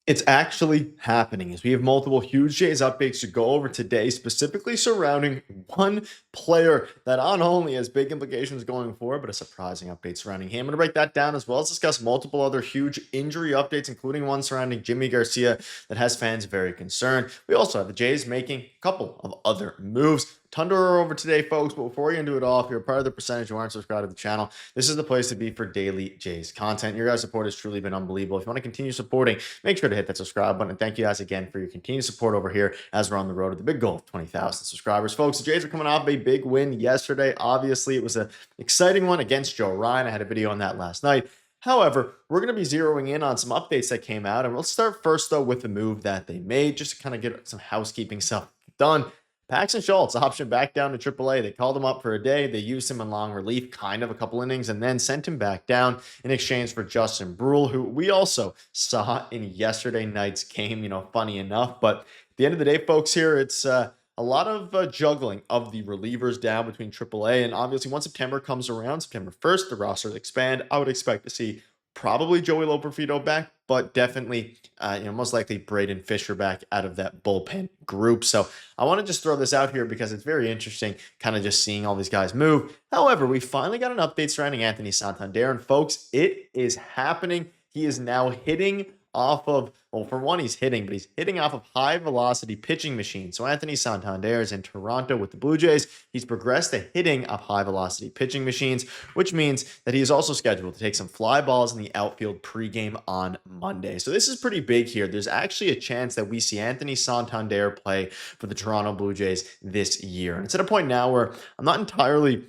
It's actually happening as we have multiple huge Jays updates to go over today, specifically surrounding one player that not only has big implications going forward, but a surprising update surrounding him. I'm going to break that down as well as discuss multiple other huge injury updates, including one surrounding Jimmy Garcia that has fans very concerned. We also have the Jays making a couple of other moves. Ton to go over today, folks. But before we get into it all, if you're part of the percentage who aren't subscribed to the channel, this is the place to be for daily Jays content. Your guys' support has truly been unbelievable. If you want to continue supporting, make sure to hit that subscribe button. And thank you guys again for your continued support over here as we're on the road to the big goal of 20,000 subscribers. Folks, the Jays are coming off a big win yesterday. Obviously, it was an exciting one against Joe Ryan. I had a video on that last night. However, we're going to be zeroing in on some updates that came out. And let's start first, though, with the move that they made, just to kind of get some housekeeping stuff done. Paxton Schultz option back down to AAA. They called him up for a day. They used him in long relief, kind of a couple innings, and then sent him back down in exchange for Justin Brule, who we also saw in yesterday night's game. Funny enough. But at the end of the day, folks, here it's a lot of juggling of the relievers down between AAA. And obviously, once September comes around, September 1st, the rosters expand. I would expect to see probably Joey Loperfido back, but definitely, most likely Braden Fisher back out of that bullpen group. So I want to just throw this out here because it's very interesting kind of just seeing all these guys move. However, we finally got an update surrounding Anthony Santander, and folks, it is happening. He is now hitting off of, well, for one, he's hitting, but he's hitting off of high velocity pitching machines. So Anthony Santander is in Toronto with the Blue Jays. He's progressed to hitting of high velocity pitching machines, which means that he is also scheduled to take some fly balls in the outfield pregame on Monday. So this is pretty big here. There's actually a chance that we see Anthony Santander play for the Toronto Blue Jays this year. And it's at a point now where I'm not entirely,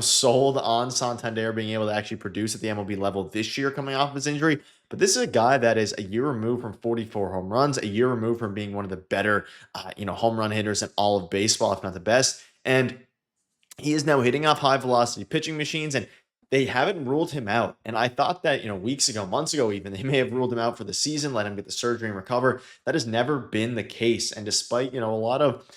sold on Santander being able to actually produce at the MLB level this year coming off of his injury. But this is a guy that is a year removed from 44 home runs, a year removed from being one of the better, home run hitters in all of baseball, if not the best. And he is now hitting off high velocity pitching machines, and they haven't ruled him out. And I thought that, weeks ago, months ago even, they may have ruled him out for the season, let him get the surgery and recover. That has never been the case. And despite, a lot of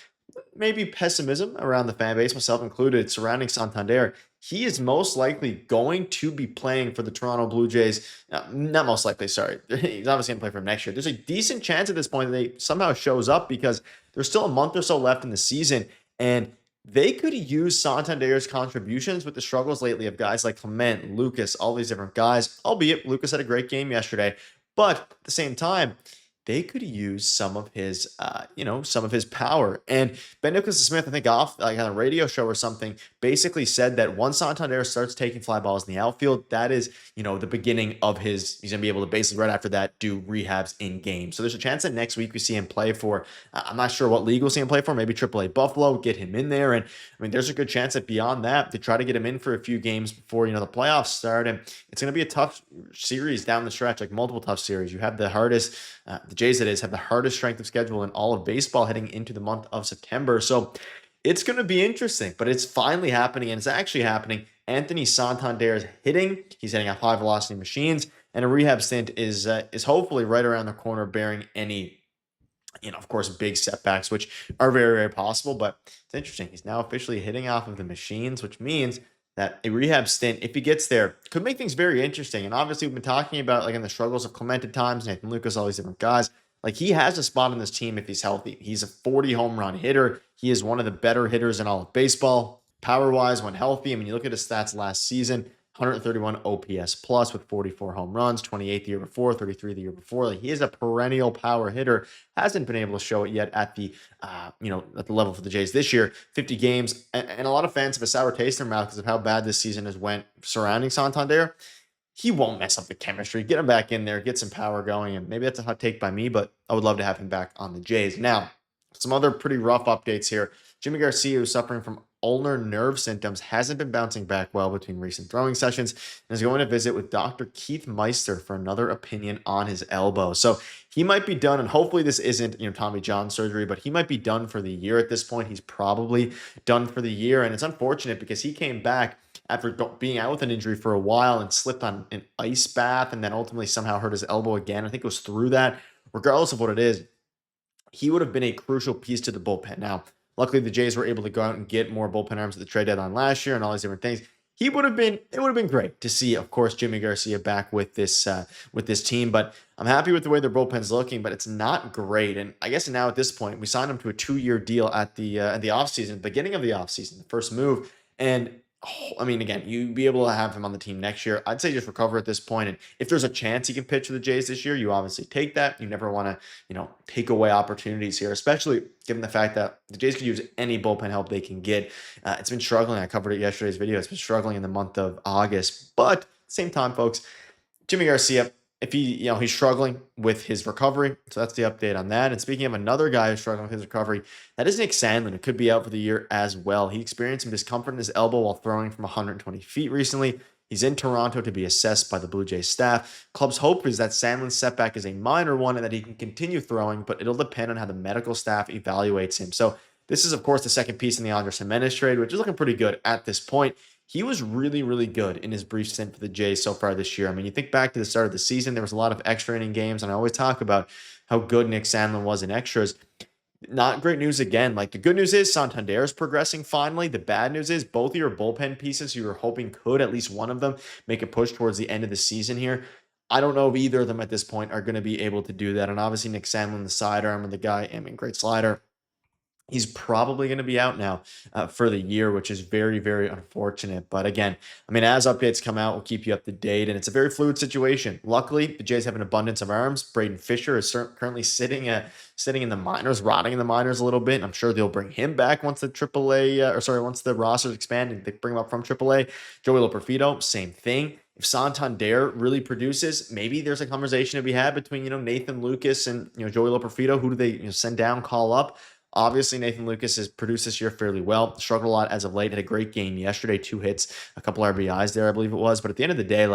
maybe pessimism around the fan base, myself included, surrounding Santander, he is most likely going to be playing for the Toronto Blue Jays. Not most likely, sorry. He's obviously going to play for him next year. There's a decent chance at this point that he somehow shows up because there's still a month or so left in the season, and they could use Santander's contributions with the struggles lately of guys like Clement, Lucas, all these different guys, albeit Lucas had a great game yesterday. But at the same time, they could use some of his, some of his power. And Ben Nicholson-Smith, I think off like on a radio show or something, basically said that once Santander starts taking fly balls in the outfield, that is, the beginning of he's going to be able to basically right after that do rehabs in game. So there's a chance that next week we see him play for, I'm not sure what league we'll see him play for, maybe AAA Buffalo, get him in there. And there's a good chance that beyond that, they try to get him in for a few games before, the playoffs start. And it's going to be a tough series down the stretch, like multiple tough series. You have the hardest, the Jays that is have the hardest strength of schedule in all of baseball heading into the month of September. So it's going to be interesting, but it's finally happening, and it's actually happening. Anthony Santander is hitting. He's hitting off high velocity machines, and a rehab stint is hopefully right around the corner, bearing any, of course, big setbacks, which are very, very possible. But it's interesting. He's now officially hitting off of the machines, which means that a rehab stint, if he gets there, could make things very interesting. And obviously, we've been talking about in the struggles of Clement at times, Nathan Lucas, all these different guys. He has a spot on this team if he's healthy. He's a 40 home run hitter. He is one of the better hitters in all of baseball, power-wise when healthy. You look at his stats last season, 131 OPS plus with 44 home runs, 28 the year before, 33 the year before. He is a perennial power hitter. Hasn't been able to show it yet at the, at the level for the Jays this year. 50 games, and a lot of fans have a sour taste in their mouth because of how bad this season has went surrounding Santander. He won't mess up the chemistry. Get him back in there, get some power going, and maybe that's a hot take by me, but I would love to have him back on the Jays. Now, some other pretty rough updates here. Jimmy Garcia, who's suffering from ulnar nerve symptoms, hasn't been bouncing back well between recent throwing sessions and is going to visit with Dr. Keith Meister for another opinion on his elbow. So he might be done, and hopefully this isn't, Tommy John surgery, but he might be done for the year at this point. He's probably done for the year, and it's unfortunate because he came back after being out with an injury for a while and slipped on an ice bath and then ultimately somehow hurt his elbow again. I think it was through that. Regardless of what it is, he would have been a crucial piece to the bullpen. Now, luckily, the Jays were able to go out and get more bullpen arms at the trade deadline last year and all these different things. it would have been great to see, of course, Jimmy Garcia back with this team. But I'm happy with the way their bullpen's looking, but it's not great. And I guess now at this point, we signed him to a 2-year deal at the offseason, beginning of the offseason, the first move. And I mean, again, you'd be able to have him on the team next year. I'd say just recover at this point. And if there's a chance he can pitch for the Jays this year, you obviously take that. You never want to, take away opportunities here, especially given the fact that the Jays could use any bullpen help they can get. It's been struggling. I covered it in yesterday's video. It's been struggling in the month of August. But at the same time, folks, Jimmy Garcia, if he's struggling with his recovery. So that's the update on that. And speaking of another guy who's struggling with his recovery, that is Nick Sandlin, who could be out for the year as well. He experienced some discomfort in his elbow while throwing from 120 feet recently. He's in Toronto to be assessed by the Blue Jays staff. Club's hope is that Sandlin's setback is a minor one and that he can continue throwing, but it'll depend on how the medical staff evaluates him. So this is, of course, the second piece in the Andres Gimenez trade, which is looking pretty good at this point. He was really, really good in his brief stint for the Jays so far this year. I mean, you think back to the start of the season, there was a lot of extra inning games, and I always talk about how good Nick Sandlin was in extras. Not great news again. Like, the good news is Santander is progressing finally. The bad news is both of your bullpen pieces you were hoping could, at least one of them, make a push towards the end of the season here. I don't know if either of them at this point are going to be able to do that. And obviously Nick Sandlin, the sidearm and the guy, great slider. He's probably going to be out now for the year, which is very, very unfortunate. But again, I mean, as updates come out, we'll keep you up to date. And it's a very fluid situation. Luckily, the Jays have an abundance of arms. Braden Fisher is currently sitting in the minors, rotting in the minors a little bit. I'm sure they'll bring him back once once the rosters expand and they bring him up from AAA. Joey Loperfido, same thing. If Santander really produces, maybe there's a conversation to be had between, Nathan Lucas and, Joey Loperfido. Who do they send down, call up? Obviously, Nathan Lucas has produced this year fairly well. Struggled a lot as of late. Had a great game yesterday, 2 hits, a couple RBIs there, I believe it was. But at the end of the day,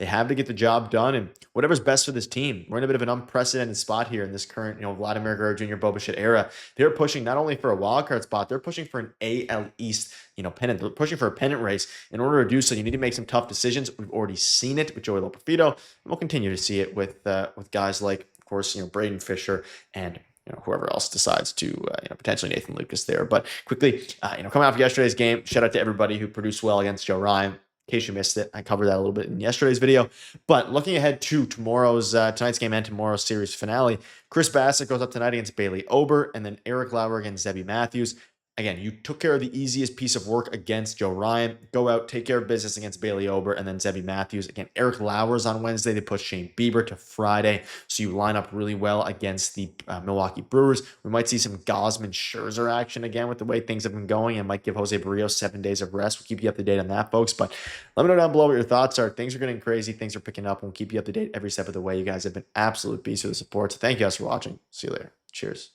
they have to get the job done, and whatever's best for this team. We're in a bit of an unprecedented spot here in this current, Vladimir Guerrero Jr. Bichette era. They're pushing not only for a wild card spot, they're pushing for an AL East, pennant. They're pushing for a pennant race. In order to do so, you need to make some tough decisions. We've already seen it with Joey Loperfido, and we'll continue to see it with guys like, of course, Braden Fisher and whoever else decides to, potentially Nathan Lucas there. But quickly, coming off yesterday's game, shout out to everybody who produced well against Joe Ryan. In case you missed it, I covered that a little bit in yesterday's video. But looking ahead to tonight's game and tomorrow's series finale, Chris Bassett goes up tonight against Bailey Ober, and then Eric Lauer against Zebby Matthews. Again, you took care of the easiest piece of work against Joe Ryan. Go out, take care of business against Bailey Ober and then Zebby Matthews. Again, Eric Lauer's on Wednesday. They push Shane Bieber to Friday. So you line up really well against the Milwaukee Brewers. We might see some Gausman Scherzer action again with the way things have been going, and might give José Berríos 7 days of rest. We'll keep you up to date on that, folks. But let me know down below what your thoughts are. Things are getting crazy. Things are picking up. We'll keep you up to date every step of the way. You guys have been absolute beasts of the support. So thank you guys for watching. See you later. Cheers.